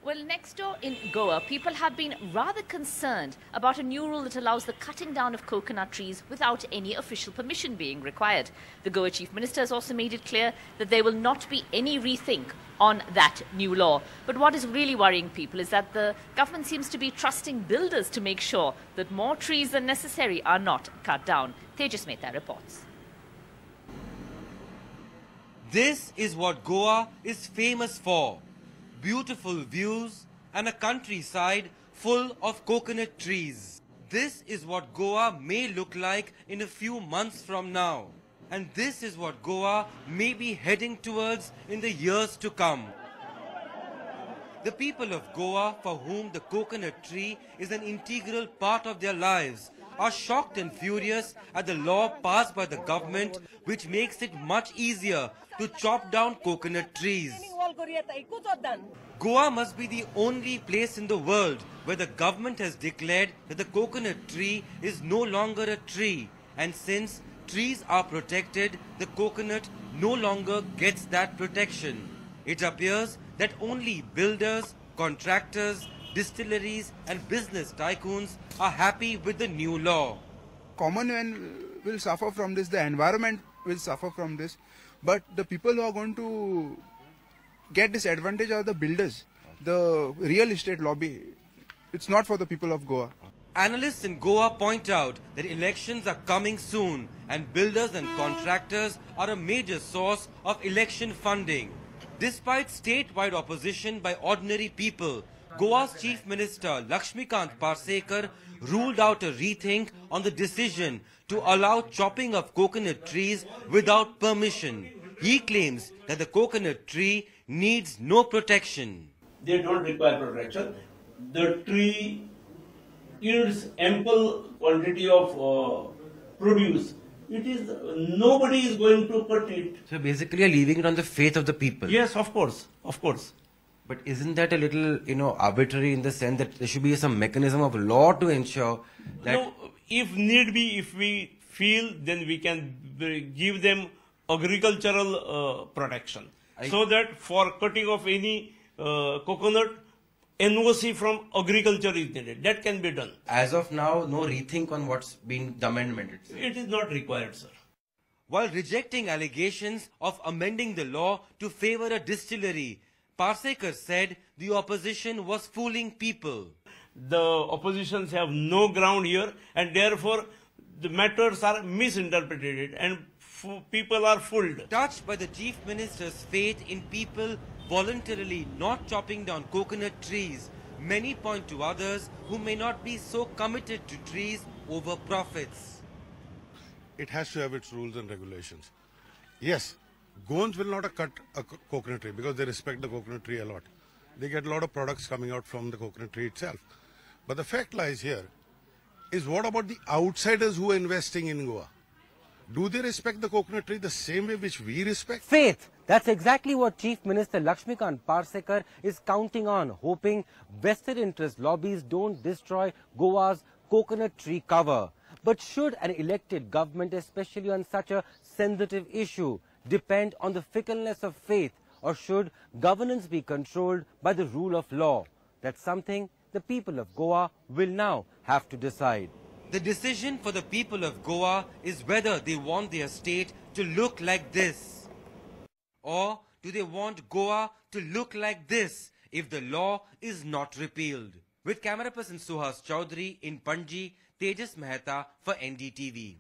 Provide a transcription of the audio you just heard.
Well, next door in Goa, people have been rather concerned about a new rule that allows the cutting down of coconut trees without any official permission being required. The Goa Chief Minister has also made it clear that there will not be any rethink on that new law. But what is really worrying people is that the government seems to be trusting builders to make sure that more trees than necessary are not cut down. Tejas Mehta reports. This is what Goa is famous for. Beautiful views and a countryside full of coconut trees. This is what Goa may look like in a few months from now. And this is what Goa may be heading towards in the years to come. The people of Goa, for whom the coconut tree is an integral part of their lives, are shocked and furious at the law passed by the government, which makes it much easier to chop down coconut trees. Goa must be the only place in the world where the government has declared that the coconut tree is no longer a tree. And since trees are protected, the coconut no longer gets that protection. It appears that only builders, contractors, distilleries and business tycoons are happy with the new law. Common man will suffer from this, the environment will suffer from this, but the people who are going to get this advantage are the builders, the real estate lobby. It's not for the people of Goa. Analysts in Goa point out that elections are coming soon and builders and contractors are a major source of election funding. Despite statewide opposition by ordinary people, Goa's Chief Minister Lakshmikant Parsekar ruled out a rethink on the decision to allow chopping of coconut trees without permission. He claims that the coconut tree needs no protection. They don't require protection. The tree yields ample quantity of produce. Nobody is going to cut it. So basically you're leaving it on the faith of the people. Yes, of course, of course. But isn't that a little, arbitrary in the sense that there should be some mechanism of law to ensure that... No, if need be, if we feel, then we can give them agricultural protection. So that for cutting of any coconut, NOC from agriculture is needed. That can be done. As of now, no rethink on what's been the amendment. It is not required, sir. While rejecting allegations of amending the law to favor a distillery, Parsekar said the opposition was fooling people. The oppositions have no ground here and therefore the matters are misinterpreted and people are fooled. Touched by the Chief Minister's faith in people voluntarily not chopping down coconut trees, many point to others who may not be so committed to trees over profits. It has to have its rules and regulations. Yes, Goans will not cut a coconut tree because they respect the coconut tree a lot. They get a lot of products coming out from the coconut tree itself. But the fact lies here is, what about the outsiders who are investing in Goa? Do they respect the coconut tree the same way which we respect? Faith. That's exactly what Chief Minister Lakshmikant Parsekar is counting on, hoping vested interest lobbies don't destroy Goa's coconut tree cover. But should an elected government, especially on such a sensitive issue, depend on the fickleness of faith, or should governance be controlled by the rule of law? That's something the people of Goa will now have to decide. The decision for the people of Goa is whether they want their state to look like this, or do they want Goa to look like this if the law is not repealed. With camera person Suhas Chaudhary in Panji, Tejas Mehta for NDTV.